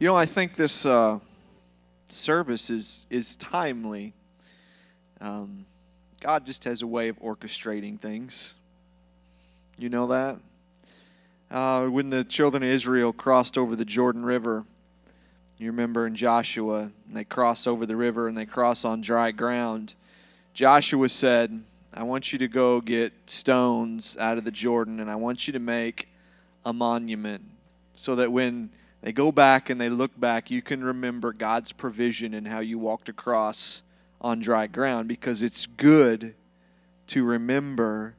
I think this service is timely. Um, God just has a way of orchestrating things. You know that? When the children of Israel crossed over the Jordan River, you remember in Joshua, and they cross over the river and they cross on dry ground. Joshua said, I want you to go get stones out of the Jordan, and I want you to make a monument so that when they go back and they look back, you can remember God's provision and how you walked across on dry ground, because it's good to remember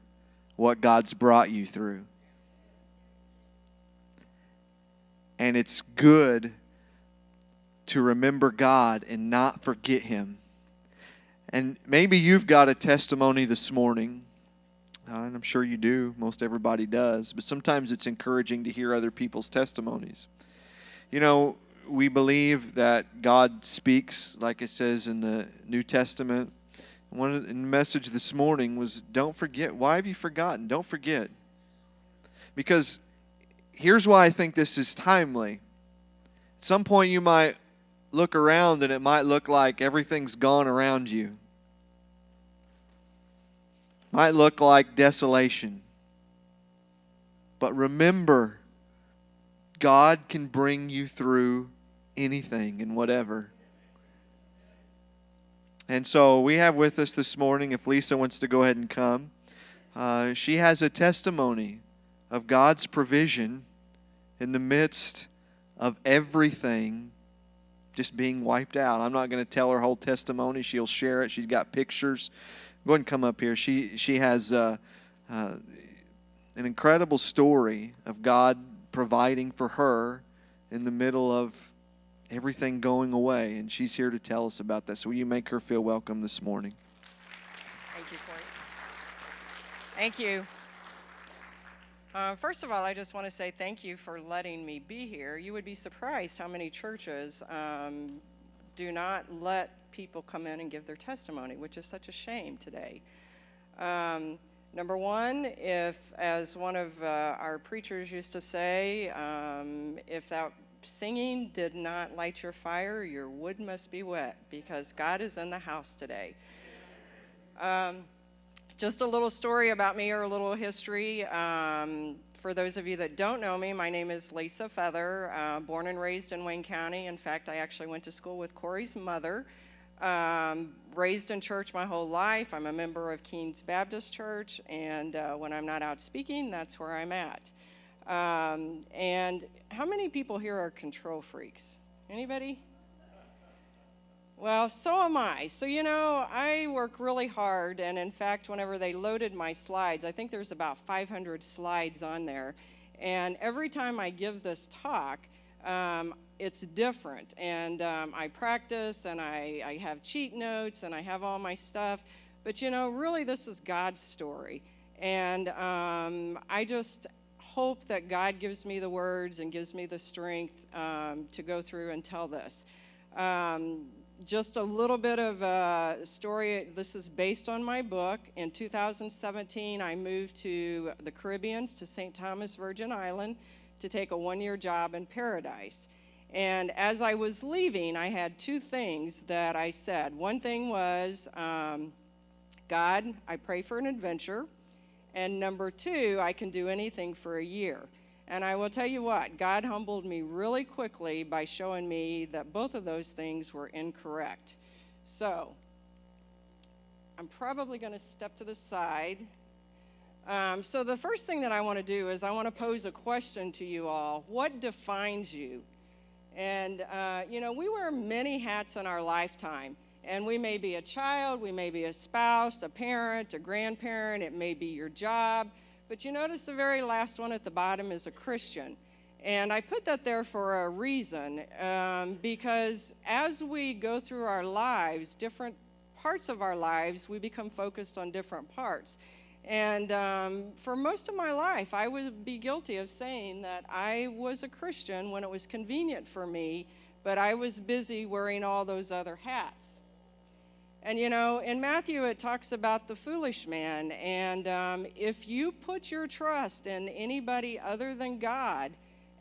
what God's brought you through. And it's good to remember God and not forget Him. And maybe you've got a testimony this morning, and I'm sure you do. Most everybody does. But sometimes it's encouraging to hear other people's testimonies. You know, we believe that God speaks, like it says in the New Testament. One of the message this morning was, don't forget. Why have you forgotten? Don't forget. Because here's why I think this is timely. At some point you might look around and it might look like everything's gone around you. Might look like desolation. But remember, God can bring you through anything and whatever. And so we have with us this morning, if Lisa wants to go ahead and come, she has a testimony of God's provision in the midst of everything just being wiped out. I'm not going to tell her whole testimony. She'll share it. She's got pictures. Go ahead and come up here. She has an incredible story of God providing for her in the middle of everything going away, and she's here to tell us about that. So will you make her feel welcome this morning? Thank you, Court. Thank you. First of all, I just want to say thank you for letting me be here. You would be surprised how many churches do not let people come in and give their testimony, which is such a shame today. Number one, if, as one of our preachers used to say, if that singing did not light your fire, your wood must be wet, because God is in the house today. Just a little story about me, or a little history. For those of you that don't know me, my name is Lisa Feather, born and raised in Wayne County. In fact, I actually went to school with Corey's mother. Raised in church my whole life. I'm a member of Keens Baptist Church, and when I'm not out speaking, that's where I'm at. And how many people here are control freaks? Anybody? Well, so am I. So, I work really hard, and in fact, whenever they loaded my slides, I think there's about 500 slides on there, and every time I give this talk, it's different, and I practice, and I have cheat notes, and I have all my stuff, but really this is God's story, and I just hope that God gives me the words and gives me the strength to go through and tell this. Just a little bit of a story. This is based on my book. In 2017, I moved to the Caribbean, to St. Thomas, Virgin Island, to take a one-year job in Paradise. And as I was leaving, I had two things that I said. One thing was, God, I pray for an adventure. And number two, I can do anything for a year. And I will tell you what, God humbled me really quickly by showing me that both of those things were incorrect. So, I'm probably going to step to the side. So the first thing that I want to do is I want to pose a question to you all. What defines you? And, we wear many hats in our lifetime. And we may be a child, we may be a spouse, a parent, a grandparent, it may be your job. But you notice the very last one at the bottom is a Christian. And I put that there for a reason, because as we go through our lives, different parts of our lives, we become focused on different parts. And for most of my life, I would be guilty of saying that I was a Christian when it was convenient for me, but I was busy wearing all those other hats. And in Matthew, it talks about the foolish man. And if you put your trust in anybody other than God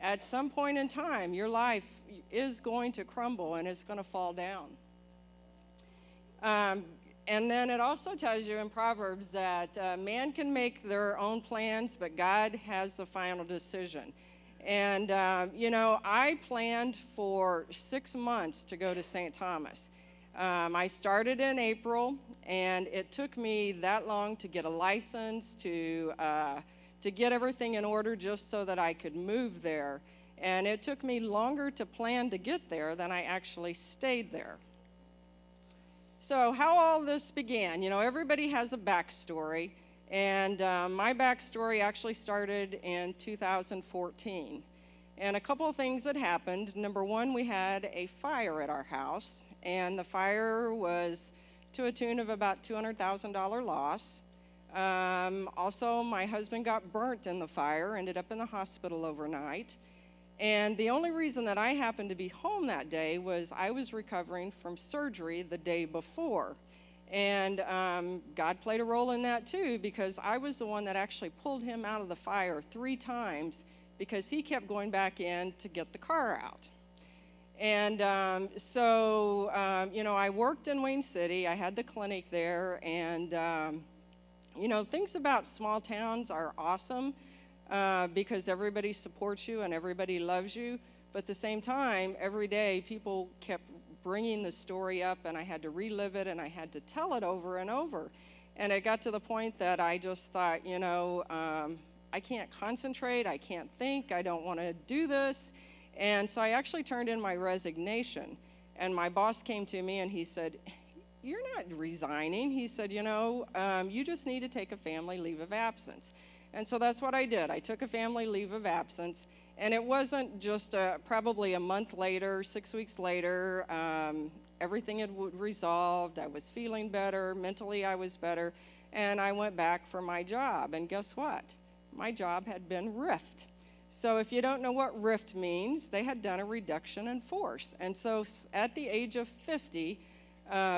at some point in time, your life is going to crumble and it's going to fall down. And then it also tells you in Proverbs that man can make their own plans, but God has the final decision. And, I planned for 6 months to go to St. Thomas. I started in April, and it took me that long to get a license, to get everything in order just so that I could move there. And it took me longer to plan to get there than I actually stayed there. So how all this began, everybody has a backstory, and my backstory actually started in 2014. And a couple of things that happened. Number one, we had a fire at our house, and the fire was to a tune of about $200,000 loss. Also, my husband got burnt in the fire, ended up in the hospital overnight. And the only reason that I happened to be home that day was I was recovering from surgery the day before. And God played a role in that too, because I was the one that actually pulled him out of the fire 3 times because he kept going back in to get the car out. And I worked in Wayne City. I had the clinic there. And, things about small towns are awesome. Because everybody supports you and everybody loves you. But at the same time, every day people kept bringing the story up, and I had to relive it, and I had to tell it over and over. And it got to the point that I just thought, I can't concentrate, I can't think, I don't want to do this. And so I actually turned in my resignation. And my boss came to me and he said, "You're not resigning." He said, you just need to take a family leave of absence. And so that's what I did. I took a family leave of absence, and it wasn't just probably a month later, 6 weeks later, everything had resolved. I was feeling better. Mentally, I was better, and I went back for my job. And guess what? My job had been RIFed. So if you don't know what RIFed means, they had done a reduction in force. And so at the age of 50,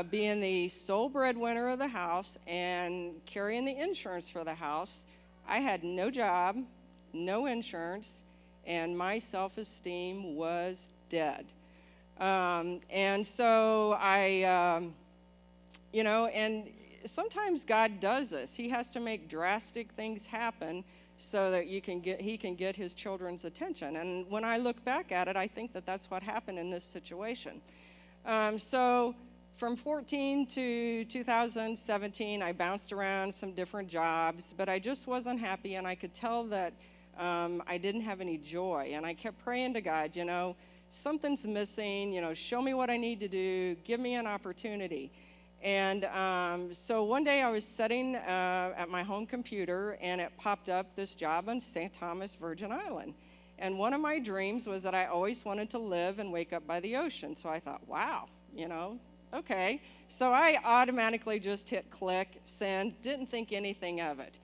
being the sole breadwinner of the house and carrying the insurance for the house, I had no job, no insurance, and my self-esteem was dead. And so and sometimes God does this. He has to make drastic things happen so that he can get his children's attention. And when I look back at it, I think that that's what happened in this situation. From 14 to 2017, I bounced around some different jobs, but I just wasn't happy, and I could tell that I didn't have any joy. And I kept praying to God, something's missing, show me what I need to do, give me an opportunity. And so one day I was sitting at my home computer, and it popped up this job on St. Thomas, Virgin Island. And one of my dreams was that I always wanted to live and wake up by the ocean. So I thought, wow, okay. So I automatically just hit click, send, didn't think anything of it.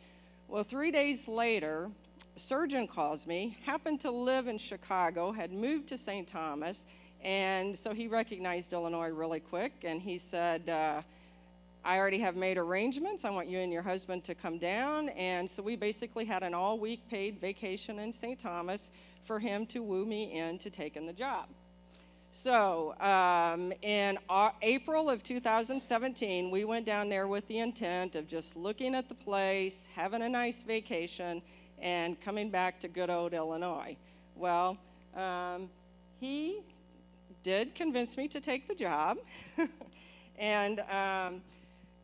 Well, 3 days later, a surgeon calls me, happened to live in Chicago, had moved to St. Thomas, and so he recognized Illinois really quick, and he said, I already have made arrangements. I want you and your husband to come down. And so we basically had an all-week paid vacation in St. Thomas for him to woo me into taking the job. So in April of 2017, we went down there with the intent of just looking at the place, having a nice vacation, and coming back to good old Illinois. Well, he did convince me to take the job. And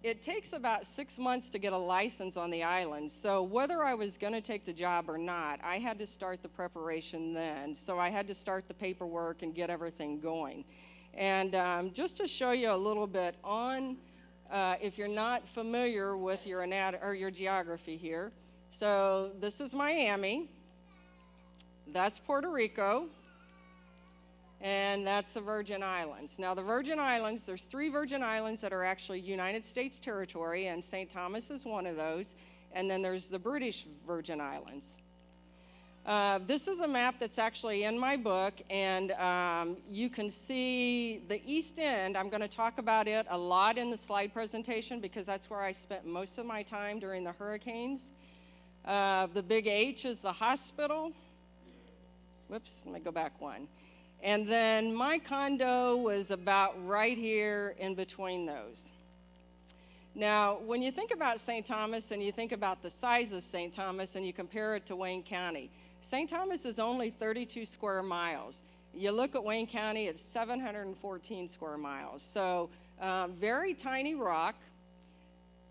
it takes about 6 months to get a license on the island. So whether I was going to take the job or not, I had to start the preparation then. So I had to start the paperwork and get everything going. And just to show you a little bit on, if you're not familiar with your your geography here. So this is Miami. That's Puerto Rico. And that's the Virgin Islands. Now, the Virgin Islands, there's 3 Virgin Islands that are actually United States territory, and St. Thomas is one of those. And then there's the British Virgin Islands. This is a map that's actually in my book, and you can see the East End. I'm going to talk about it a lot in the slide presentation because that's where I spent most of my time during the hurricanes. The big H is the hospital. Whoops, let me go back one. And then my condo was about right here in between those. Now, when you think about St. Thomas and you think about the size of St. Thomas and you compare it to Wayne County, St. Thomas is only 32 square miles. You look at Wayne County, it's 714 square miles. So very tiny rock.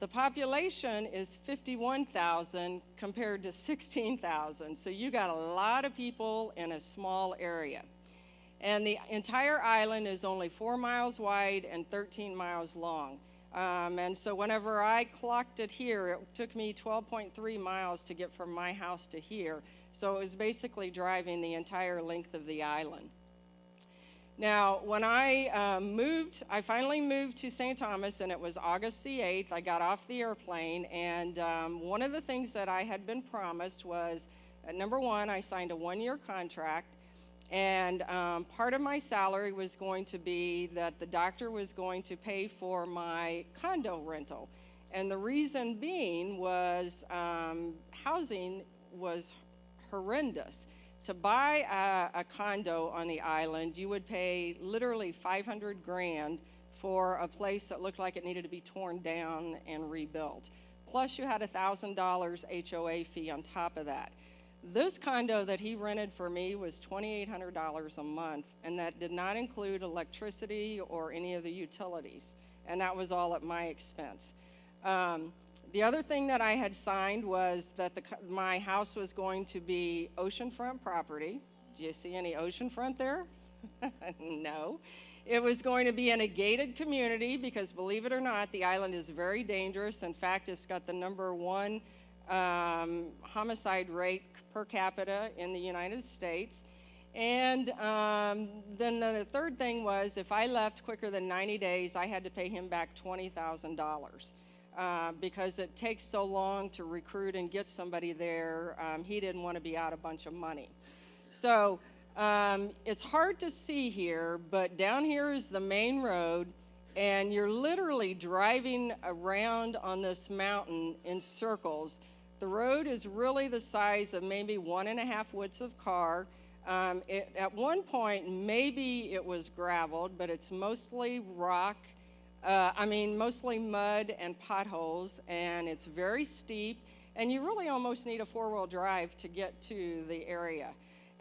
The population is 51,000 compared to 16,000. So you got a lot of people in a small area. And the entire island is only 4 miles wide and 13 miles long. And so whenever I clocked it here, it took me 12.3 miles to get from my house to here. So it was basically driving the entire length of the island. Now, when I finally moved to St. Thomas, and it was August the 8th. I got off the airplane, and one of the things that I had been promised was, number one, I signed a 1-year contract, and part of my salary was going to be that the doctor was going to pay for my condo rental. And the reason being was housing was horrendous. To buy a condo on the island, you would pay literally $500,000 for a place that looked like it needed to be torn down and rebuilt. Plus, you had a $1,000 HOA fee on top of that. This condo that he rented for me was $2,800 a month, and that did not include electricity or any of the utilities, and that was all at my expense. The other thing that I had signed was that my house was going to be oceanfront property. Do you see any oceanfront there? No. It was going to be in a gated community because, believe it or not, the island is very dangerous. In fact, it's got the #1 homicide rate per capita in the United States. And then the third thing was if I left quicker than 90 days, I had to pay him back $20,000. Because it takes so long to recruit and get somebody there. He didn't want to be out a bunch of money. So it's hard to see here, but down here is the main road, and you're literally driving around on this mountain in circles. The road is really the size of maybe 1.5 widths of car. At one point, maybe it was graveled, but it's mostly rock. Mostly mud and potholes, and it's very steep, and you really almost need a 4-wheel drive to get to the area.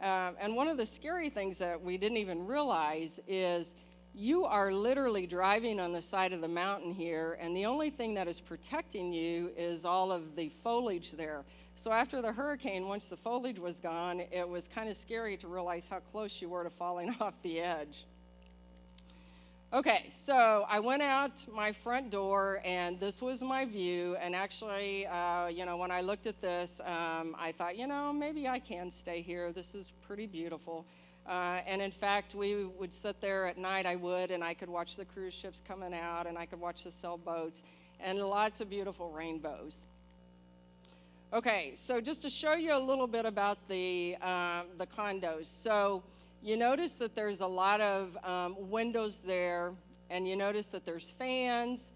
And one of the scary things that we didn't even realize is you are literally driving on the side of the mountain here, and the only thing that is protecting you is all of the foliage there. So after the hurricane, once the foliage was gone, it was kind of scary to realize how close you were to falling off the edge. Okay, so I went out my front door, and this was my view. And actually, when I looked at this, I thought, maybe I can stay here. This is pretty beautiful. And in fact, we would sit there at night, and I could watch the cruise ships coming out, and I could watch the sailboats, and lots of beautiful rainbows. Okay, so just to show you a little bit about the condos. So you notice that there's a lot of windows there, and you notice that there's fans.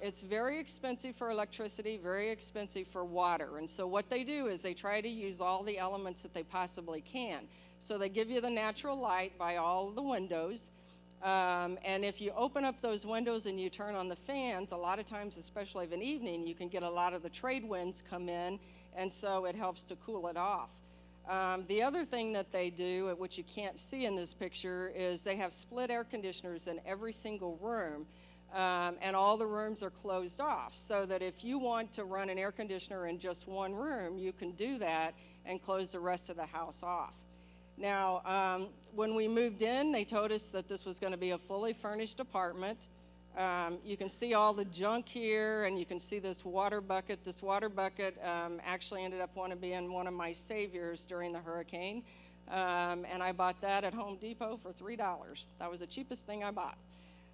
It's very expensive for electricity, very expensive for water. And so what they do is they try to use all the elements that they possibly can. So they give you the natural light by all of the windows. And if you open up those windows and you turn on the fans, a lot of times, especially of an evening, you can get a lot of the trade winds come in, and so it helps to cool it off. The other thing that they do, which you can't see in this picture, is they have split air conditioners in every single room, and all the rooms are closed off, so that if you want to run an air conditioner in just one room, you can do that and close the rest of the house off. Now, when we moved in, they told us that this was going to be a fully furnished apartment. You can see all the junk here, and you can see this water bucket. This water bucket actually ended up being one of my saviors during the hurricane, and I bought that at Home Depot for $3. That was the cheapest thing I bought.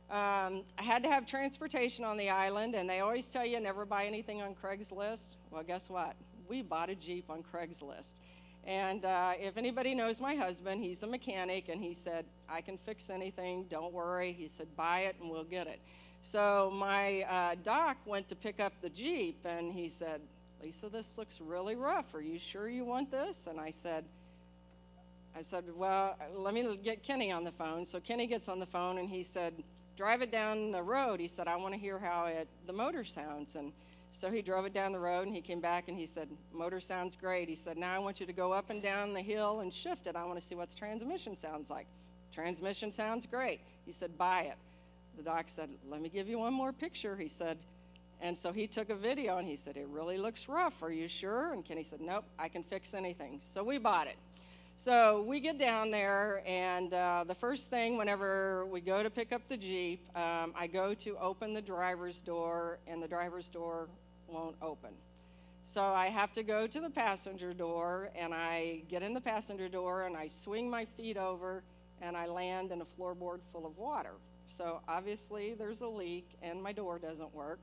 I had to have transportation on the island, and they always tell you never buy anything on Craigslist. Well, guess what? We bought a Jeep on Craigslist. And if anybody knows my husband, he's a mechanic, and he said, I can fix anything, don't worry. He said, buy it and we'll get it. So my doc went to pick up the Jeep, and he said, Lisa, this looks really rough. Are you sure you want this? And I said, I said, well, let me get Kenny on the phone. So Kenny gets on the phone, and he said, drive it down the road. He said, I want to hear how the motor sounds. And so he drove it down the road, and he came back, and he said, motor sounds great. He said, now I want you to go up and down the hill and shift it. I want to see what the transmission sounds like. Transmission sounds great. He said, buy it. The doc said, let me give you one more picture, he said. And so he took a video, and he said, it really looks rough. Are you sure? And Kenny said, nope, I can fix anything. So we bought it. So we get down there, and the first thing whenever we go to pick up the Jeep, I go to open the driver's door, and the driver's door won't open. So I have to go to the passenger door, and I get in the passenger door, and I swing my feet over, and I land in a floorboard full of water. So obviously there's a leak, and my door doesn't work.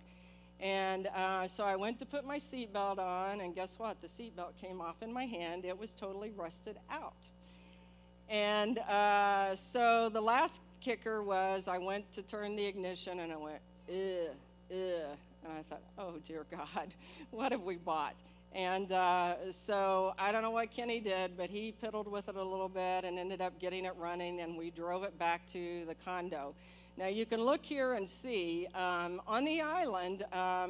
And so I went to put my seatbelt on, and guess what? The seatbelt came off in my hand. It was totally rusted out. And so the last kicker was I went to turn the ignition, and I went, ugh, ugh. And I thought, oh, dear God, what have we bought? And so I don't know what Kenny did, but he piddled with it a little bit and ended up getting it running, and we drove it back to the condo. Now, you can look here and see, on the island,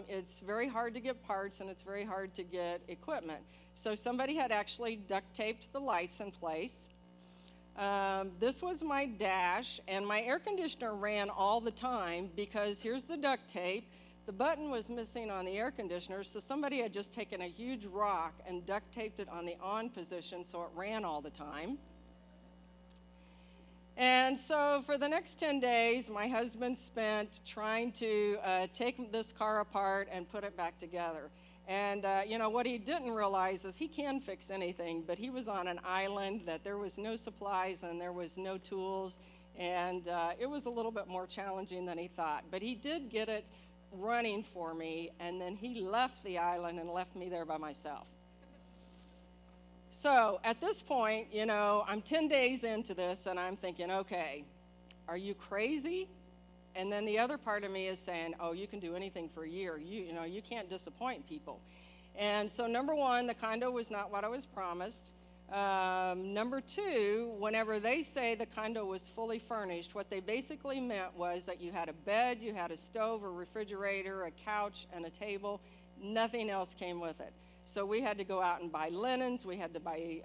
it's very hard to get parts, and it's very hard to get equipment. So somebody had actually duct taped the lights in place. This was my dash, and my air conditioner ran all the time because here's the duct tape. The button was missing on the air conditioner, so somebody had just taken a huge rock and duct taped it on the on position so it ran all the time. And so for the next 10 days, my husband spent trying to take this car apart and put it back together. And, what he didn't realize is he can fix anything, but he was on an island that there was no supplies and there was no tools, and it was a little bit more challenging than he thought. But he did get it running for me, and then he left the island and left me there by myself. So at this point, I'm 10 days into this, and I'm thinking, okay, are you crazy? And then the other part of me is saying, oh, you can do anything for a year. You can't disappoint people. And so number one, the condo was not what I was promised. Number two, whenever they say the condo was fully furnished, what they basically meant was that you had a bed, you had a stove, a refrigerator, a couch, and a table. Nothing else came with it. So we had to go out and buy linens, we had to buy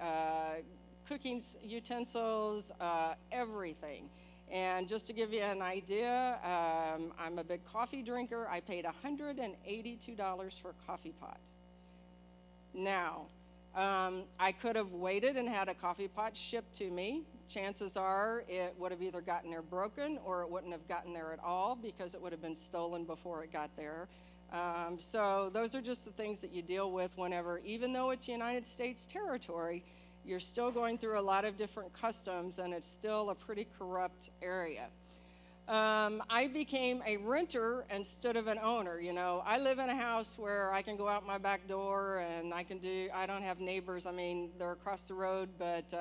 cooking utensils, everything. And just to give you an idea, I'm a big coffee drinker. I paid $182 for a coffee pot. Now, I could have waited and had a coffee pot shipped to me. Chances are it would have either gotten there broken or it wouldn't have gotten there at all because it would have been stolen before it got there. So those are just the things that you deal with whenever, even though it's United States territory, you're still going through a lot of different customs, and it's still a pretty corrupt area. I became a renter instead of an owner. I live in a house where I can go out my back door, and I don't have neighbors. I mean, they're across the road, but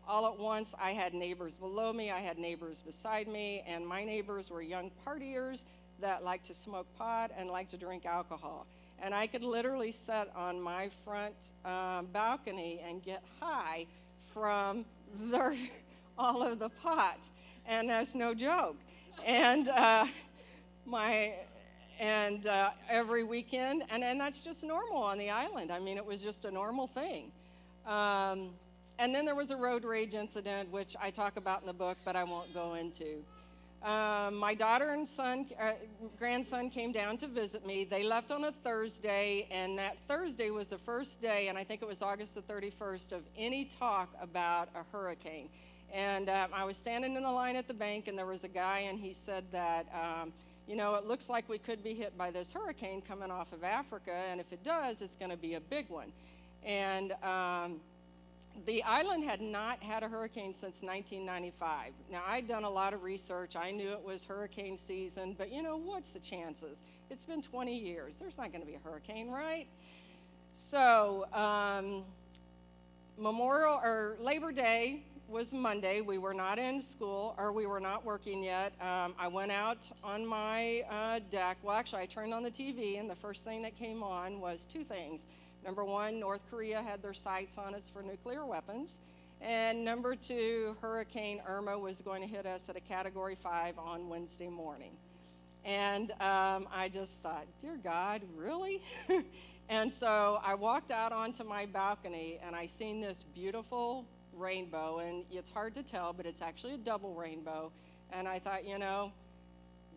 all at once I had neighbors below me, I had neighbors beside me, and my neighbors were young partiers that like to smoke pot and like to drink alcohol. And I could literally sit on my front balcony and get high from all of the pot. And that's no joke. And every weekend, and that's just normal on the island. I mean, it was just a normal thing. And then there was a road rage incident, which I talk about in the book, but I won't go into. My daughter and grandson came down to visit me. They left on a Thursday, and that Thursday was the first day, and I think it was August the 31st, of any talk about a hurricane. And I was standing in the line at the bank, and there was a guy, and he said that, it looks like we could be hit by this hurricane coming off of Africa, and if it does, it's going to be a big one. And the island had not had a hurricane since 1995. Now, I'd done a lot of research. I knew it was hurricane season, but what's the chances? It's been 20 years. There's not going to be a hurricane, right? So, Labor Day was Monday. We were not in school, or we were not working yet. I went out on my deck. Well, actually, I turned on the TV, and the first thing that came on was two things. Number one, North Korea had their sights on us for nuclear weapons. And number 2, Hurricane Irma was going to hit us at a Category 5 on Wednesday morning. And I just thought, dear God, really? And so I walked out onto my balcony, and I seen this beautiful rainbow, and it's hard to tell, but it's actually a double rainbow. And I thought,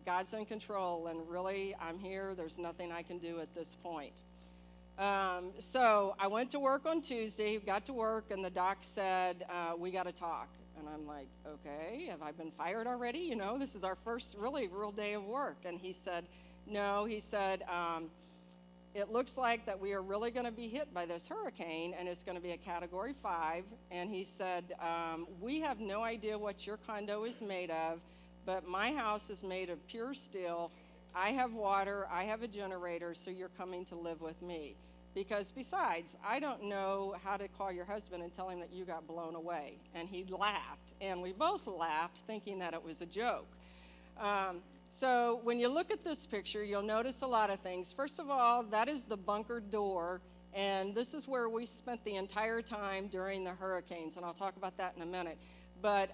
God's in control, and really, I'm here. There's nothing I can do at this point. So I went to work on Tuesday, got to work, and the doc said, we got to talk. And I'm like, okay, have I been fired already? This is our first really real day of work. And he said, no. He said, it looks like that we are really going to be hit by this hurricane, and it's going to be a Category 5. And he said, we have no idea what your condo is made of, but my house is made of pure steel. I have water, I have a generator, so you're coming to live with me. Because besides, I don't know how to call your husband and tell him that you got blown away. And he laughed, and we both laughed, thinking that it was a joke. So when you look at this picture, you'll notice a lot of things. First of all, that is the bunker door, and this is where we spent the entire time during the hurricanes, and I'll talk about that in a minute. But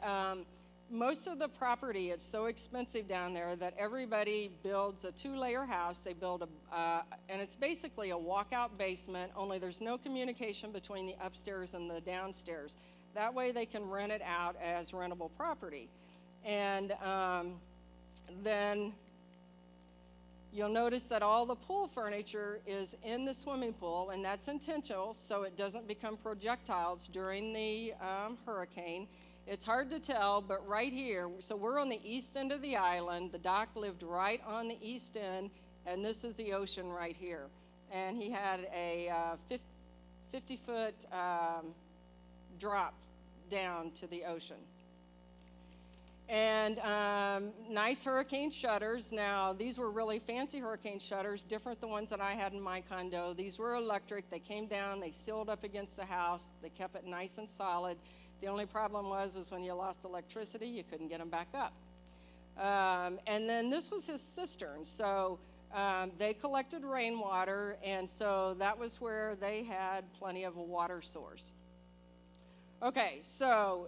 most of the property, it's so expensive down there that everybody builds a 2-layer house. They build and it's basically a walkout basement, only there's no communication between the upstairs and the downstairs. That way they can rent it out as rentable property. And then you'll notice that all the pool furniture is in the swimming pool, and that's intentional so it doesn't become projectiles during the hurricane. It's hard to tell, but right here, so we're on the east end of the island. The doc lived right on the east end, and this is the ocean right here. And he had a 50-foot drop down to the ocean. And nice hurricane shutters. Now, these were really fancy hurricane shutters, different than the ones that I had in my condo. These were electric. They came down, they sealed up against the house. They kept it nice and solid. The only problem was when you lost electricity, you couldn't get them back up. And then this was his cistern. So they collected rainwater, and so that was where they had plenty of a water source. Okay, so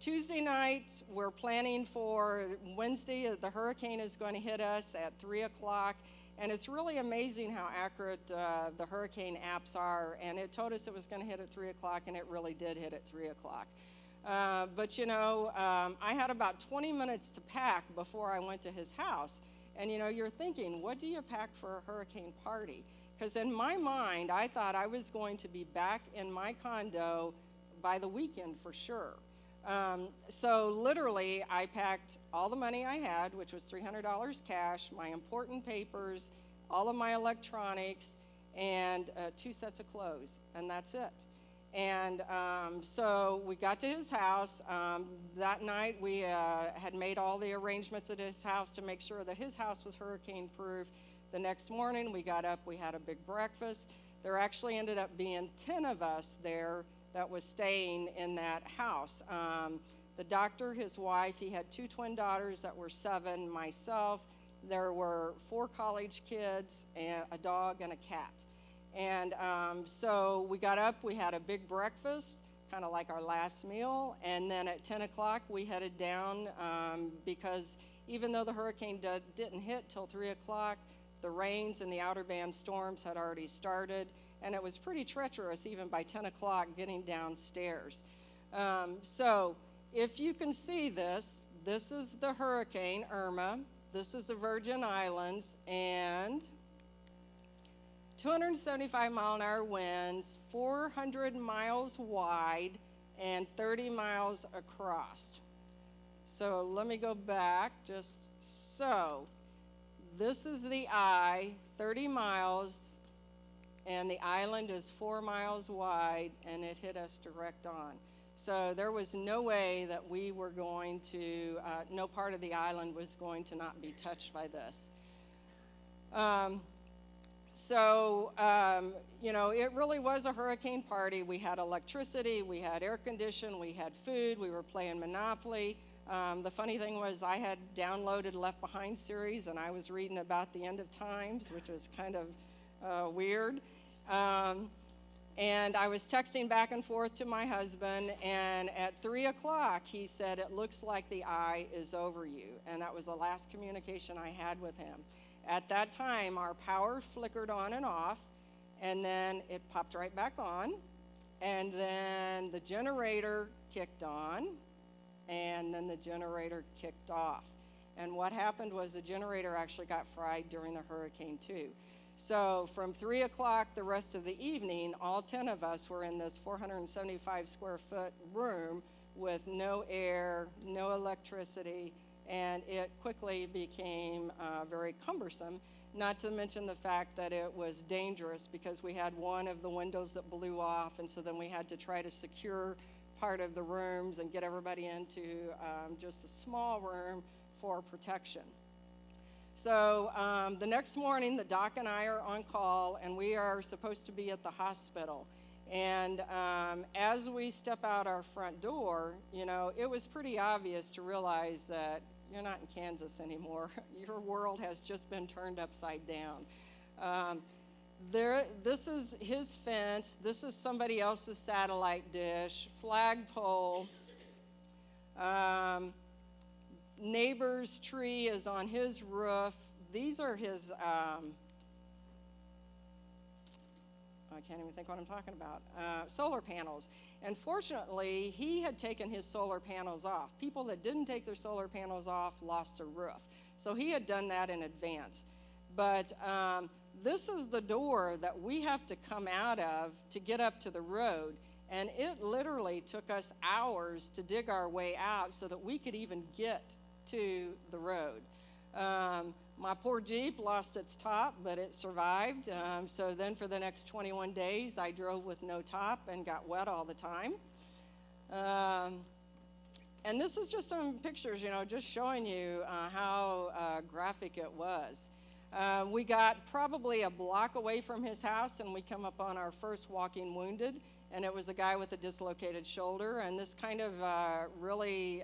Tuesday night, we're planning for Wednesday. The hurricane is going to hit us at 3 o'clock. And it's really amazing how accurate the hurricane apps are. And it told us it was going to hit at 3 o'clock, and it really did hit at 3 o'clock. But I had about 20 minutes to pack before I went to his house. And you're thinking, what do you pack for a hurricane party? Because in my mind, I thought I was going to be back in my condo by the weekend for sure. So literally, I packed all the money I had, which was $300 cash, my important papers, all of my electronics, and 2 sets of clothes, and that's it. And so we got to his house. That night, we had made all the arrangements at his house to make sure that his house was hurricane-proof. The next morning, we got up, we had a big breakfast. There actually ended up being 10 of us there that was staying in that house. The doctor, his wife, he had 2 twin daughters that were 7, myself. There were 4 college kids, and a dog and a cat. And so we got up, we had a big breakfast, kind of like our last meal, and then at 10 o'clock we headed down because even though the hurricane didn't hit till 3 o'clock, the rains and the outer band storms had already started, and it was pretty treacherous even by 10 o'clock getting downstairs. So if you can see this is the Hurricane Irma. This is the Virgin Islands, and 275-mile-an-hour winds, 400 miles wide, and 30 miles across. So let me go back just so. This is the eye, 30 miles, and the island is 4 miles wide, and it hit us direct on. So there was no way that we were going to, no part of the island was going to not be touched by this. It really was a hurricane party. We had electricity, we had air conditioning, we had food, we were playing Monopoly. The funny thing was I had downloaded Left Behind series, and I was reading about the end of times, which was kind of weird. And I was texting back and forth to my husband, and at 3 o'clock, he said, "It looks like the eye is over you." And that was the last communication I had with him. At that time, our power flickered on and off, and then it popped right back on, and then the generator kicked on, and then the generator kicked off. And what happened was the generator actually got fried during the hurricane too. So from 3 o'clock the rest of the evening, all 10 of us were in this 475 square foot room with no air, no electricity, and it quickly became very cumbersome, not to mention the fact that it was dangerous because we had one of the windows that blew off, and so then we had to try to secure part of the rooms and get everybody into just a small room for protection. So the next morning, the doc and I are on call, and we are supposed to be at the hospital. And as we step out our front door, you know, it was pretty obvious to realize that you're not in Kansas anymore. Your world has just been turned upside down. This is his fence. This is somebody else's satellite dish, flagpole. Neighbor's tree is on his roof. These are his, I can't even think what I'm talking about, solar panels. And fortunately, he had taken his solar panels off. People that didn't take their solar panels off lost their roof. So he had done that in advance. But this is the door that we have to come out of to get up to the road. And it literally took us hours to dig our way out so that we could even get to the road. My poor Jeep lost its top, but it survived. So then for the next 21 days, I drove with no top and got wet all the time. And this is just some pictures, you know, just showing you how graphic it was. We got probably a block away from his house, and we come up on our first walking wounded, and it was a guy with a dislocated shoulder. And this kind of really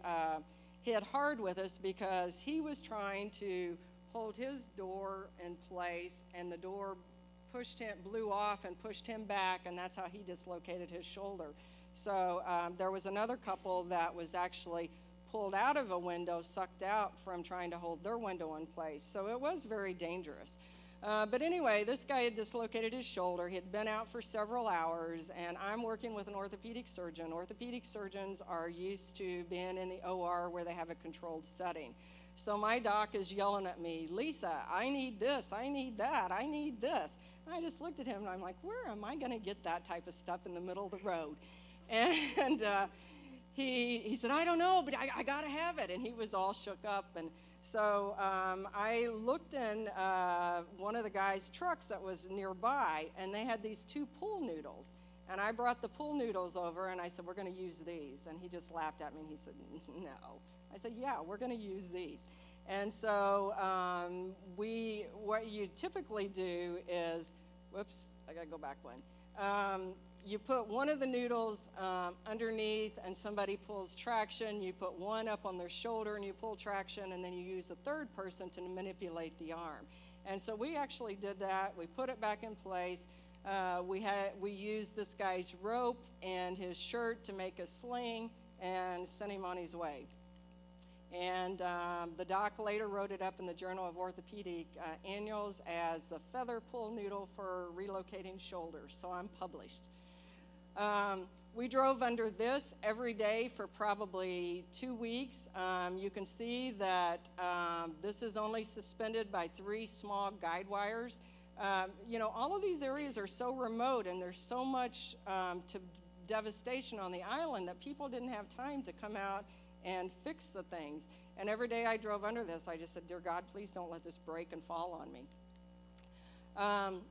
hit hard with us because he was trying to hold his door in place, and the door blew off and pushed him back, and that's how he dislocated his shoulder. So there was another couple that was actually pulled out of a window, sucked out from trying to hold their window in place. So it was very dangerous. But anyway, this guy had dislocated his shoulder. He had been out for several hours, and I'm working with an orthopedic surgeon. Orthopedic surgeons are used to being in the OR where they have a controlled setting. So my doc is yelling at me, "Lisa, I need this, I need that, I need this." And I just looked at him, and I'm like, where am I going to get that type of stuff in the middle of the road? And he said, "I don't know, but I got to have it." And he was all shook up. And so I looked in one of the guys' trucks that was nearby, and they had these 2 pool noodles. And I brought the pool noodles over, and I said, "We're going to use these." And he just laughed at me, and he said, "No." I said, "Yeah, we're going to use these." And so what you typically do is, whoops, I got to go back one. You put one of the noodles underneath, and somebody pulls traction. You put one up on their shoulder, and you pull traction, and then you use a third person to manipulate the arm. And so we actually did that. We put it back in place. We used this guy's rope and his shirt to make a sling and sent him on his way. And the doc later wrote it up in the Journal of Orthopedic Annuals as the feather pull noodle for relocating shoulders. So I'm published. We drove under this every day for probably 2 weeks. You can see that this is only suspended by 3 small guide wires. You know, all of these areas are so remote, and there's so much devastation on the island that people didn't have time to come out and fix the things. And every day I drove under this, I just said, "Dear God, please don't let this break and fall on me."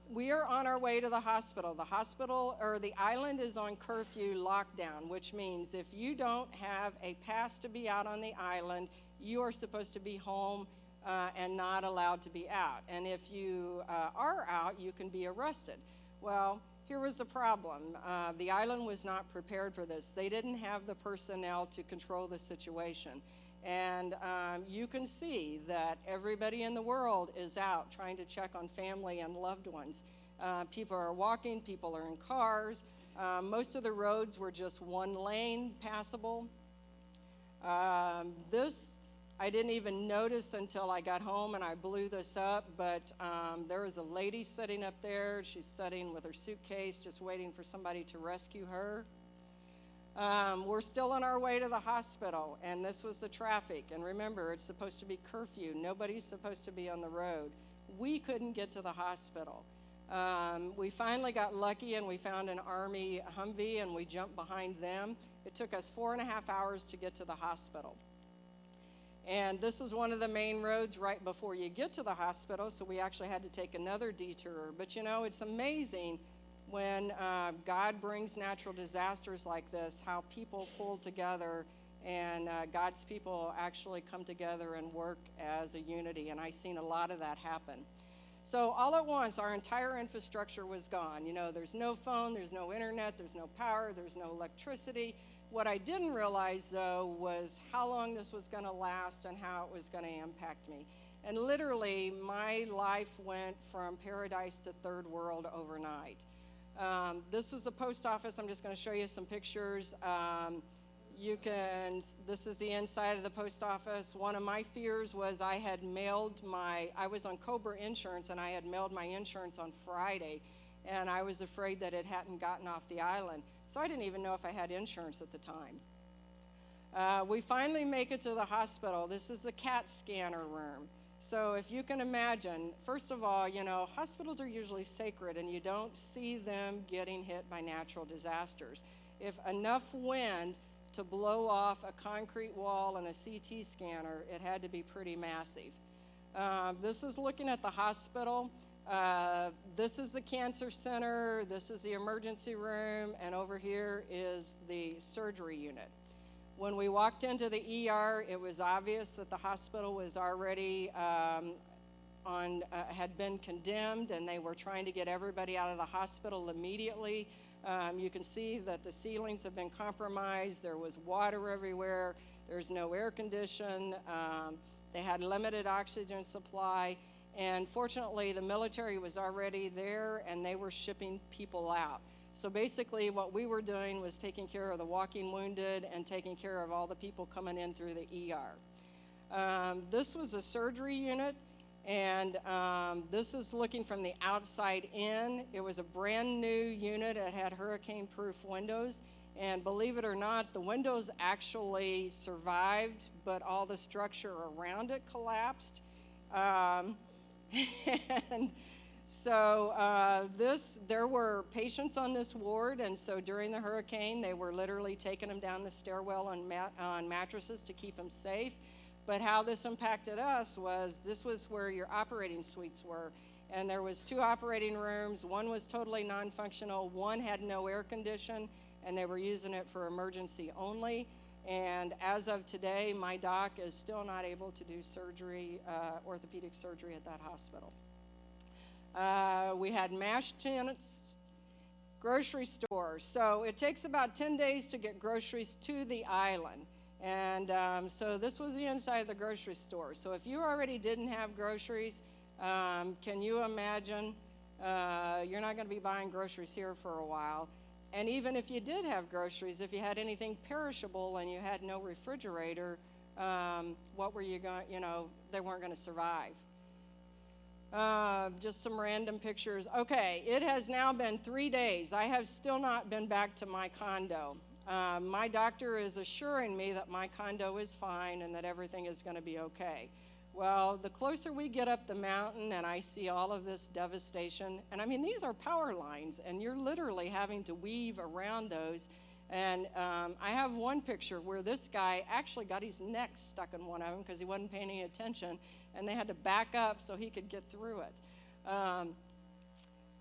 We are on our way to the hospital. The island is on curfew lockdown, which means if you don't have a pass to be out on the island, you are supposed to be home and not allowed to be out. And if you are out, you can be arrested. Well, here was the problem. The island was not prepared for this. They didn't have the personnel to control the situation. And you can see that everybody in the world is out trying to check on family and loved ones. People are walking, people are in cars. Most of the roads were just one lane passable. This I didn't even notice until I got home and I blew this up, but there was a lady sitting up there. She's sitting with her suitcase, just waiting for somebody to rescue her. We're still on our way to the hospital, and this was the traffic. And remember, it's supposed to be curfew. Nobody's supposed to be on the road. We couldn't get to the hospital. We finally got lucky, and we found an Army Humvee, and we jumped behind them. It took us 4.5 hours to get to the hospital. And this was one of the main roads right before you get to the hospital, so we actually had to take another detour. But you know, it's amazing when God brings natural disasters like this, how people pull together and God's people actually come together and work as a unity. And I've seen a lot of that happen. So all at once, our entire infrastructure was gone. You know, there's no phone, there's no internet, there's no power, there's no electricity. What I didn't realize, though, was how long this was going to last and how it was going to impact me. And literally, my life went from paradise to third world overnight. This was the post office. I'm just going to show you some pictures. This is the inside of the post office. One of my fears was I was on Cobra Insurance, and I had mailed my insurance on Friday, and I was afraid that it hadn't gotten off the island. So I didn't even know if I had insurance at the time. We finally make it to the hospital. This is the CAT scanner room. So if you can imagine, first of all, you know, hospitals are usually sacred, and you don't see them getting hit by natural disasters. If enough wind to blow off a concrete wall and a CT scanner, it had to be pretty massive. This is looking at the hospital. This is the cancer center, this is the emergency room, and over here is the surgery unit. When we walked into the ER, it was obvious that the hospital was already had been condemned, and they were trying to get everybody out of the hospital immediately. You can see that the ceilings have been compromised. There was water everywhere. There's no air condition. They had limited oxygen supply. And fortunately, the military was already there, and they were shipping people out. So basically, what we were doing was taking care of the walking wounded and taking care of all the people coming in through the ER. This was a surgery unit, and this is looking from the outside in. It was a brand new unit. It had hurricane-proof windows. And believe it or not, the windows actually survived, but all the structure around it collapsed. And so there were patients on this ward, and so during the hurricane, they were literally taking them down the stairwell on mattresses to keep them safe. But how this impacted us was this was where your operating suites were, and there was 2 operating rooms. One was totally non-functional. One had no air condition, and they were using it for emergency only. And as of today, my doc is still not able to do surgery, orthopedic surgery at that hospital. We had MASH tents, grocery stores. So it takes about 10 days to get groceries to the island. And so this was the inside of the grocery store. So if you already didn't have groceries, can you imagine you're not going to be buying groceries here for a while. And even if you did have groceries, if you had anything perishable and you had no refrigerator, what were you going, they weren't going to survive. Just some random pictures. Okay, it has now been 3 days. I have still not been back to my condo. My doctor is assuring me that my condo is fine and that everything is going to be okay. Well, the closer we get up the mountain and I see all of this devastation, and I mean, these are power lines, and you're literally having to weave around those. And I have one picture where this guy actually got his neck stuck in one of them because he wasn't paying any attention, and they had to back up so he could get through it.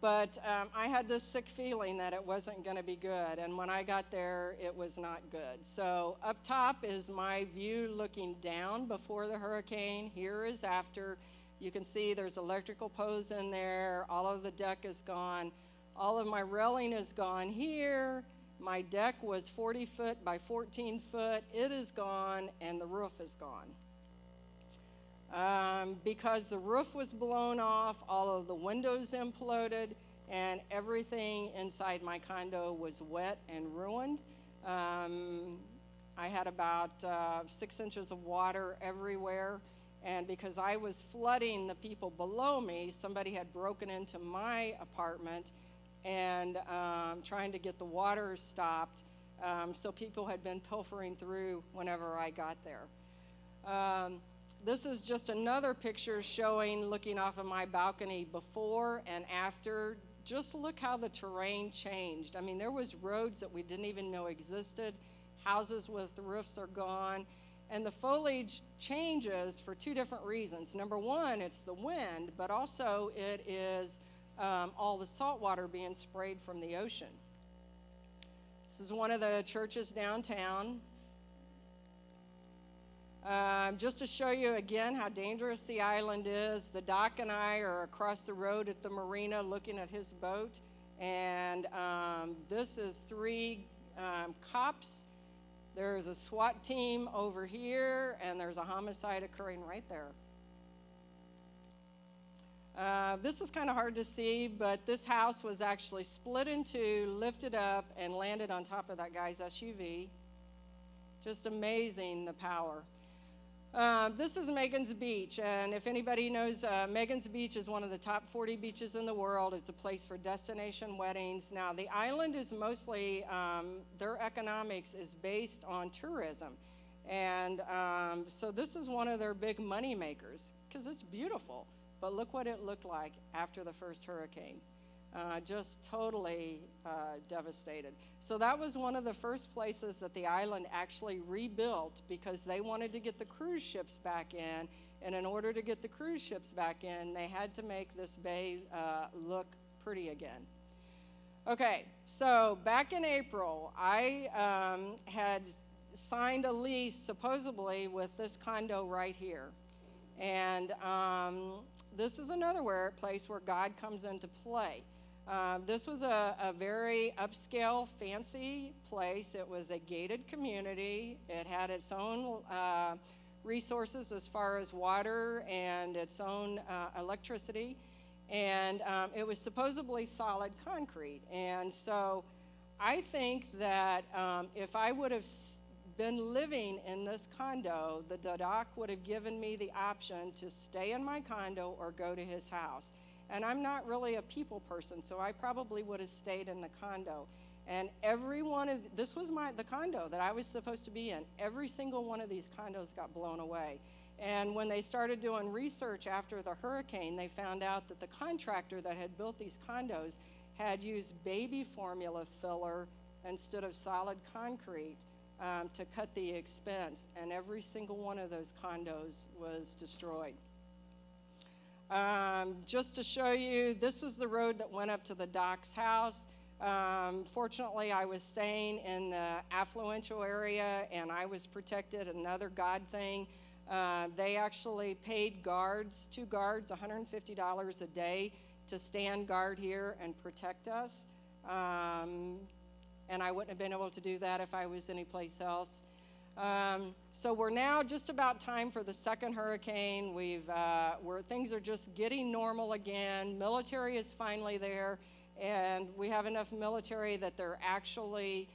But I had this sick feeling that it wasn't going to be good, and when I got there, it was not good. So up top is my view looking down before the hurricane. Here is after. You can see there's electrical poles in there. All of the deck is gone. All of my railing is gone here. My deck was 40 foot by 14 foot. It is gone, and the roof is gone. Because the roof was blown off, all of the windows imploded, and everything inside my condo was wet and ruined. I had about 6 inches of water everywhere, and because I was flooding the people below me, somebody had broken into my apartment and trying to get the water stopped. So people had been pilfering through whenever I got there. This is just another picture showing, looking off of my balcony before and after. Just look how the terrain changed. I mean, there was roads that we didn't even know existed. Houses with the roofs are gone. And the foliage changes for two different reasons. Number one, it's the wind, but also it is all the salt water being sprayed from the ocean. This is one of the churches downtown. Just to show you again how dangerous the island is, the doc and I are across the road at the marina looking at his boat. And this is 3 cops. There's a SWAT team over here, and there's a homicide occurring right there. This is kind of hard to see, but this house was actually split in two, lifted up, and landed on top of that guy's SUV. Just amazing, the power. This is Megan's Beach, and if anybody knows, Megan's Beach is one of the top 40 beaches in the world. It's a place for destination weddings. Now, the island is mostly, their economics is based on tourism. And so this is one of their big money makers, because it's beautiful. But look what it looked like after the first hurricane. Just totally devastated. So that was one of the first places that the island actually rebuilt, because they wanted to get the cruise ships back in. And in order to get the cruise ships back in, they had to make this bay look pretty again. Okay, so back in April, I had signed a lease supposedly with this condo right here. And this is another place where God comes into play. This was a very upscale, fancy place. It was a gated community. It had its own resources as far as water and its own electricity. And it was supposedly solid concrete. And so I think that if I would have been living in this condo, the doc would have given me the option to stay in my condo or go to his house. And I'm not really a people person, so I probably would have stayed in the condo. And every one of, this was the condo that I was supposed to be in. Every single one of these condos got blown away. And when they started doing research after the hurricane, they found out that the contractor that had built these condos had used baby formula filler instead of solid concrete to cut the expense. And every single one of those condos was destroyed. Just to show you, this was the road that went up to the doc's house. Fortunately, I was staying in the affluential area, and I was protected. Another God thing, they actually paid guards, 2 guards, $150 a day to stand guard here and protect us. And I wouldn't have been able to do that if I was anyplace else. So we're now just about time for the second hurricane. Things are just getting normal again. Military is finally there, and we have enough military that they're actually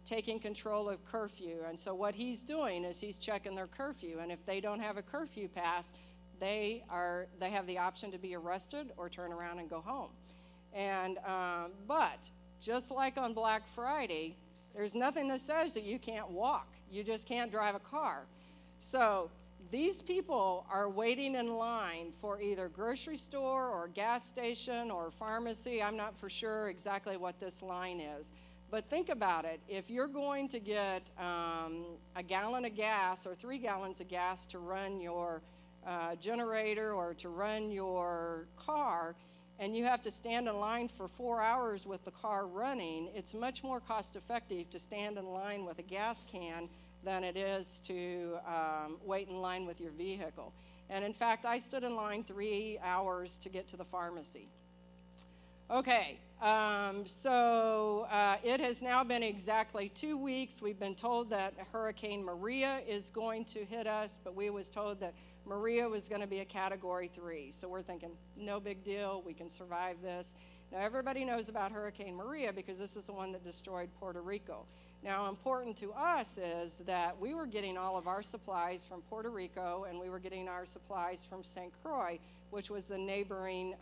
taking control of curfew. And so what he's doing is he's checking their curfew, and if they don't have a curfew passed, they have the option to be arrested or turn around and go home. And but just like on Black Friday, there's nothing that says that you can't walk. You just can't drive a car. So these people are waiting in line for either grocery store or gas station or pharmacy. I'm not for sure exactly what this line is. But think about it. If you're going to get a gallon of gas or 3 gallons of gas to run your generator or to run your car, and you have to stand in line for 4 hours with the car running, it's much more cost effective to stand in line with a gas can than it is to wait in line with your vehicle. And in fact, I stood in line 3 hours to get to the pharmacy. Okay, so it has now been exactly 2 weeks. We've been told that Hurricane Maria is going to hit us, but we was told that Maria was going to be a Category 3. So we're thinking, no big deal, we can survive this. Now, everybody knows about Hurricane Maria because this is the one that destroyed Puerto Rico. Now, important to us is that we were getting all of our supplies from Puerto Rico, and we were getting our supplies from St. Croix, which was the neighboring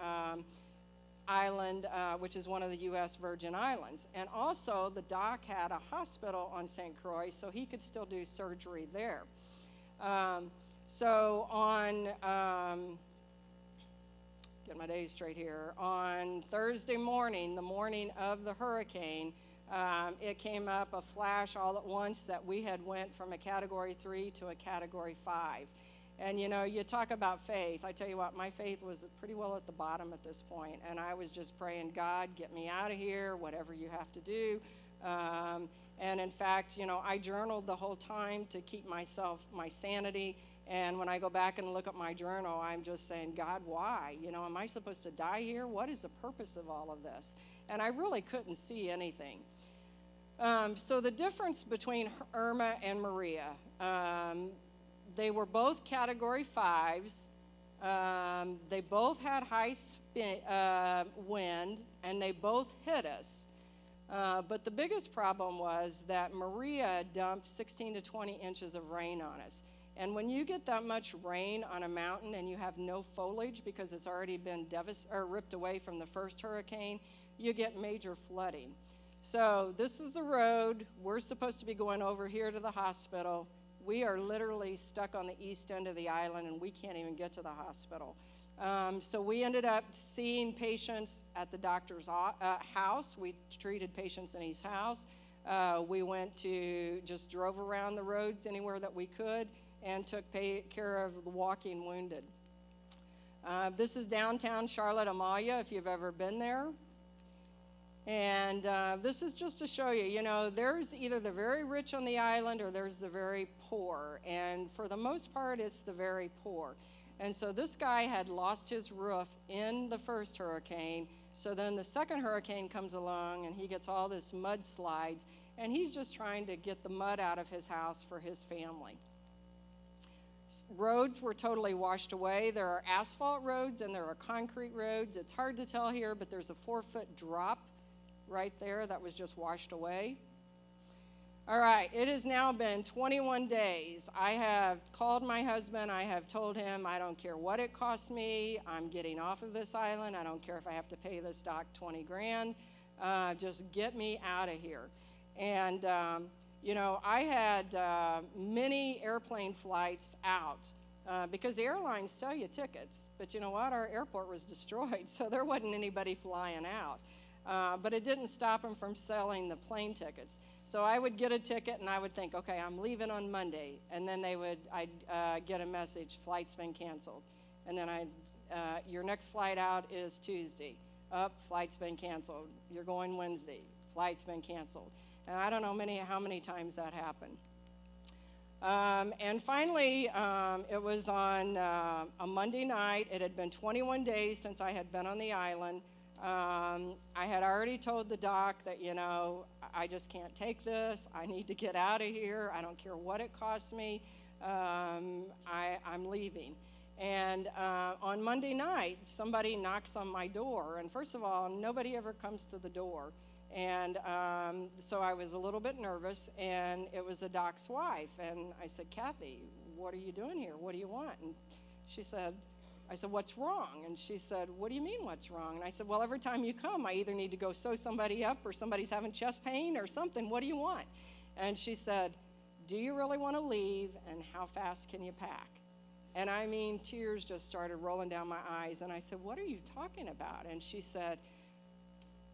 island, which is one of the U.S. Virgin Islands. And also, the doc had a hospital on St. Croix, so he could still do surgery there. So on, get my days straight here, on Thursday morning, the morning of the hurricane, it came up a flash all at once that we had went from a Category 3 to a Category 5. And you know, you talk about faith. I tell you what, my faith was pretty well at the bottom at this point, and I was just praying, God, get me out of here, whatever you have to do. And in fact, you know, I journaled the whole time to keep my sanity. And when I go back and look at my journal, I'm just saying, God, why? You know, am I supposed to die here? What is the purpose of all of this? And I really couldn't see anything. So the difference between Irma and Maria, they were both Category 5s. They both had high wind, and they both hit us. But the biggest problem was that Maria dumped 16 to 20 inches of rain on us. And when you get that much rain on a mountain and you have no foliage because it's already been ripped away from the first hurricane, you get major flooding. So this is the road. We're supposed to be going over here to the hospital. We are literally stuck on the east end of the island, and we can't even get to the hospital. So we ended up seeing patients at the doctor's house. We treated patients in his house. We just drove around the roads anywhere that we could and took care of the walking wounded. This is downtown Charlotte Amalia, if you've ever been there. And this is just to show you, you know, there's either the very rich on the island or there's the very poor. And for the most part, it's the very poor. And so this guy had lost his roof in the first hurricane. So then the second hurricane comes along and he gets all this mudslides. And he's just trying to get the mud out of his house for his family. Roads were totally washed away. There are asphalt roads and there are concrete roads. It's hard to tell here, but there's a 4-foot drop right there that was just washed away. All right, it has now been 21 days. I have called my husband. I have told him I don't care what it costs me. I'm getting off of this island. I don't care if I have to pay this doc 20 grand. Just get me out of here. And, you know, I had many airplane flights out because the airlines sell you tickets. But you know what? Our airport was destroyed, so there wasn't anybody flying out. But it didn't stop them from selling the plane tickets. So I would get a ticket and I would think, okay, I'm leaving on Monday. And then I'd get a message, flight's been canceled. And then your next flight out is Tuesday. Flight's been canceled. You're going Wednesday. Flight's been canceled. And I don't know how many times that happened. And finally, it was on a Monday night. It had been 21 days since I had been on the island. I had already told the doc that, you know, I just can't take this. I need to get out of here. I don't care what it costs me. I'm leaving. And on Monday night, somebody knocks on my door. And first of all, nobody ever comes to the door. And so I was a little bit nervous, and it was the doc's wife. And I said, Kathy, what are you doing here? What do you want? And I said, what's wrong? And she said, what do you mean what's wrong? And I said, well, every time you come, I either need to go sew somebody up or somebody's having chest pain or something. What do you want? And she said, do you really want to leave, and how fast can you pack? And I mean, tears just started rolling down my eyes. And I said, what are you talking about? And she said,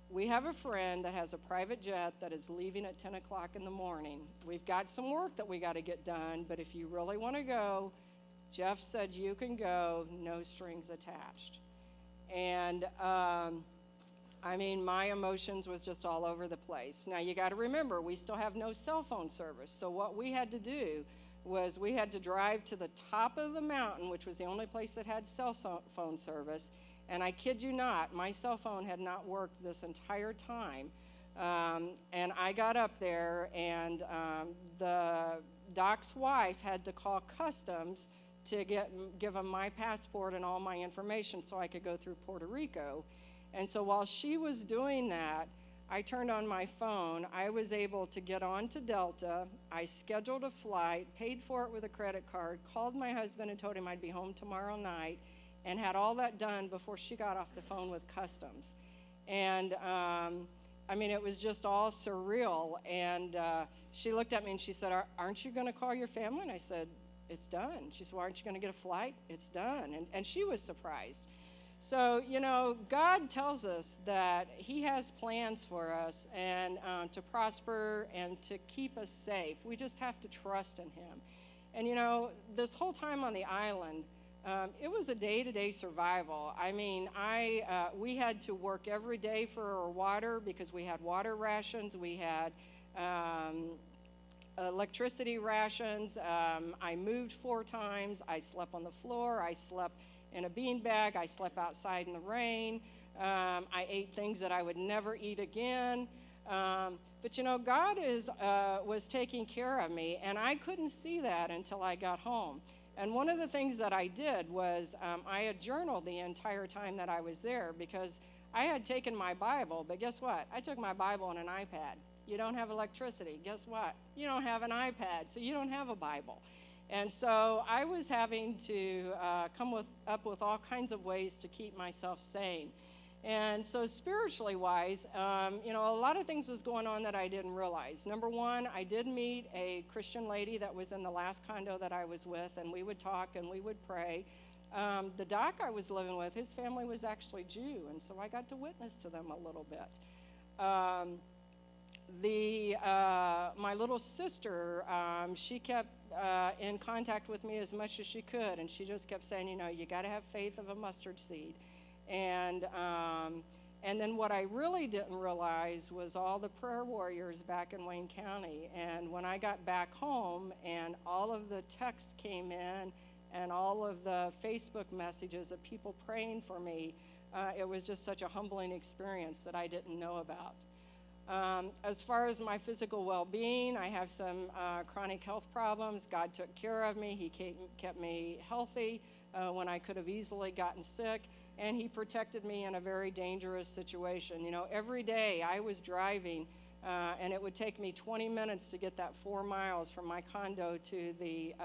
we have a friend that has a private jet that is leaving at 10 o'clock in the morning. We've got some work that we got to get done, but if you really want to go, Jeff said you can go, no strings attached. And I mean, my emotions was just all over the place. Now, you got to remember, we still have no cell phone service. So what we had to do was we had to drive to the top of the mountain, which was the only place that had cell phone service. And I kid you not, my cell phone had not worked this entire time. And I got up there, and the doc's wife had to call customs to give them my passport and all my information so I could go through Puerto Rico. And so while she was doing that, I turned on my phone. I was able to get on to Delta. I scheduled a flight, paid for it with a credit card, called my husband and told him I'd be home tomorrow night, and had all that done before she got off the phone with customs. And I mean, it was just all surreal. And she looked at me and she said, aren't you going to call your family? And I said, it's done. She said, well, aren't you going to get a flight? It's done. And she was surprised. So, you know, God tells us that he has plans for us and to prosper and to keep us safe. We just have to trust in him. And, you know, this whole time on the island, it was a day-to-day survival. I mean, we had to work every day for our water because we had water rations. We had electricity rations. I moved 4 times. I slept on the floor. I slept in a beanbag. I slept outside in the rain. I ate things that I would never eat again. But you know, God was taking care of me, and I couldn't see that until I got home. And one of the things that I did was I had journaled the entire time that I was there because I had taken my Bible, but guess what? I took my Bible on an iPad. You don't have electricity. Guess what? You don't have an iPad, so you don't have a Bible. And so I was having to come up with all kinds of ways to keep myself sane. And so spiritually wise, you know, a lot of things was going on that I didn't realize. Number one, I did meet a Christian lady that was in the last condo that I was with, and we would talk and we would pray. The doc I was living with, his family was actually Jew, and so I got to witness to them a little bit. My little sister, she kept in contact with me as much as she could, and she just kept saying, you know, you got to have faith of a mustard seed. And then what I really didn't realize was all the prayer warriors back in Wayne County. And when I got back home and all of the texts came in and all of the Facebook messages of people praying for me, it was just such a humbling experience that I didn't know about. As far as my physical well-being, I have some chronic health problems. God took care of me. He kept me healthy when I could have easily gotten sick, and he protected me in a very dangerous situation. You know, every day I was driving, and it would take me 20 minutes to get that 4 miles from my condo to the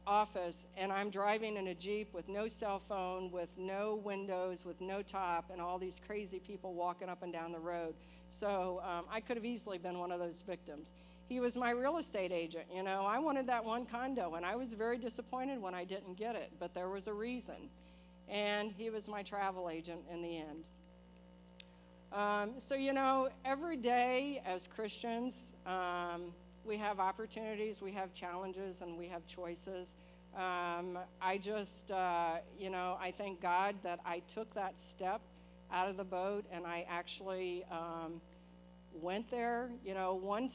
office, and I'm driving in a Jeep with no cell phone, with no windows, with no top, and all these crazy people walking up and down the road. So I could have easily been one of those victims. He was my real estate agent. You know, I wanted that one condo, and I was very disappointed when I didn't get it, but there was a reason. And he was my travel agent in the end. So, you know, every day as Christians, we have opportunities, we have challenges, and we have choices. I just, you know, I thank God that I took that step out of the boat and I actually went there. You know,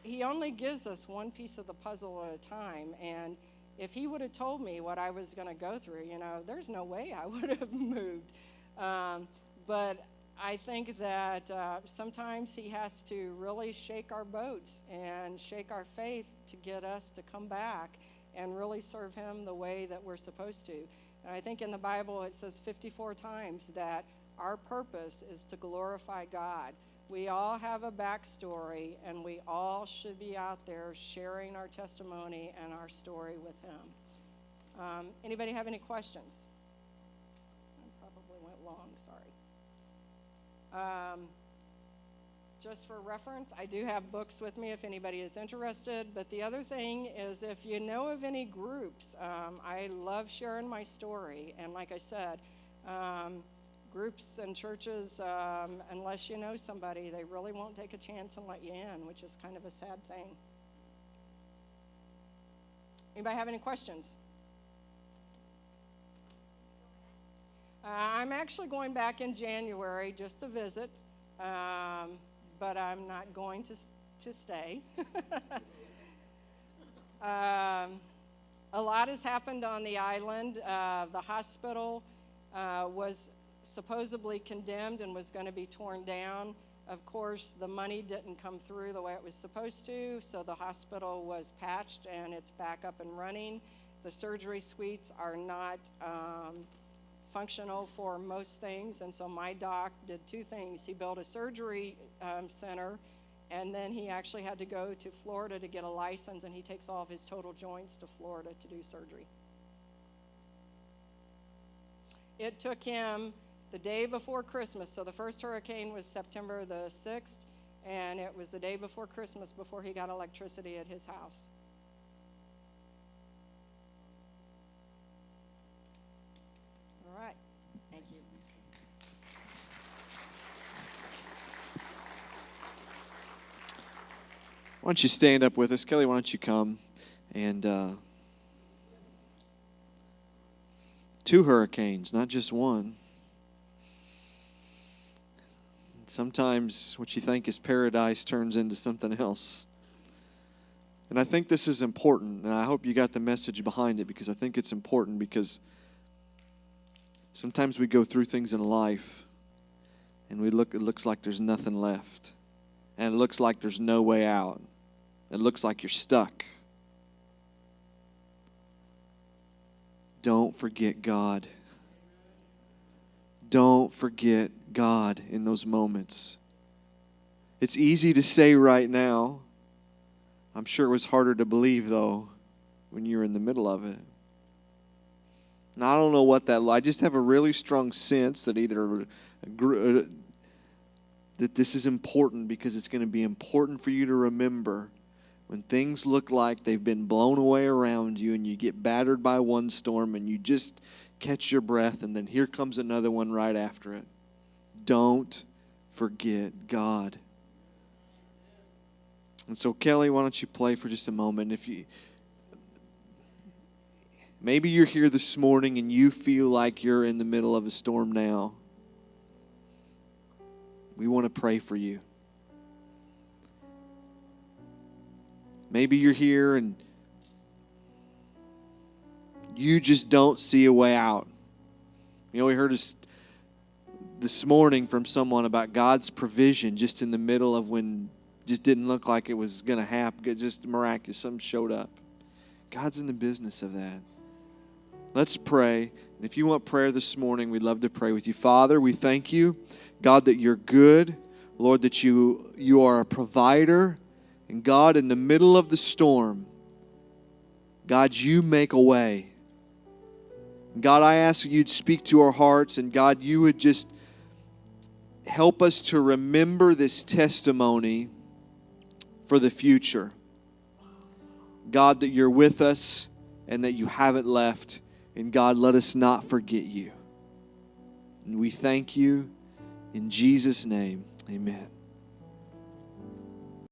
he only gives us one piece of the puzzle at a time. And if he would have told me what I was going to go through, you know, there's no way I would have moved. But I think that sometimes he has to really shake our boats and shake our faith to get us to come back and really serve him the way that we're supposed to. And I think in the Bible it says 54 times that our purpose is to glorify God. We all have a backstory, and we all should be out there sharing our testimony and our story with him. Anybody have any questions? I probably went long, sorry. Just for reference, I do have books with me if anybody is interested, but the other thing is if you know of any groups, I love sharing my story, and like I said, groups and churches, unless you know somebody, they really won't take a chance and let you in, which is kind of a sad thing. Anybody have any questions? I'm actually going back in January just to visit, but I'm not going to stay. A lot has happened on the island. The hospital was supposedly condemned and was going to be torn down. Of course, the money didn't come through the way it was supposed to, so the hospital was patched and it's back up and running. The surgery suites are not functional for most things, and so my doc did two things. He built a surgery center, and then he actually had to go to Florida to get a license, and he takes all of his total joints to Florida to do surgery. It took him the day before Christmas, so the first hurricane was September the 6th, and it was the day before Christmas before he got electricity at his house. All right, thank you. Why don't you stand up with us? Kelly, why don't you come? And 2 hurricanes, not just one. Sometimes what you think is paradise turns into something else. And I think this is important, and I hope you got the message behind it, because I think it's important, because sometimes we go through things in life and it looks like there's nothing left. And it looks like there's no way out. It looks like you're stuck. Don't forget God. Don't forget God in those moments. It's easy to say right now. I'm sure it was harder to believe, though, when you're in the middle of it. Now, I don't know what that. I just have a really strong sense that that this is important, because it's going to be important for you to remember when things look like they've been blown away around you, and you get battered by one storm, and you just catch your breath, and then here comes another one right after it. Don't forget God. And so, Kelly, why don't you play for just a moment? Maybe you're here this morning and you feel like you're in the middle of a storm now. We want to pray for you. Maybe you're here and you just don't see a way out. You know, we heard this morning from someone about God's provision just in the middle of when just didn't look like it was going to happen. Just miraculous. Something showed up. God's in the business of that. Let's pray. And if you want prayer this morning, we'd love to pray with you. Father, we thank you, God, that you're good. Lord, that you are a provider. And God, in the middle of the storm, God, you make a way. God, I ask that you'd speak to our hearts, and God, you would just help us to remember this testimony for the future. God, that you're with us and that you haven't left. And God, let us not forget you. And we thank you in Jesus' name. Amen.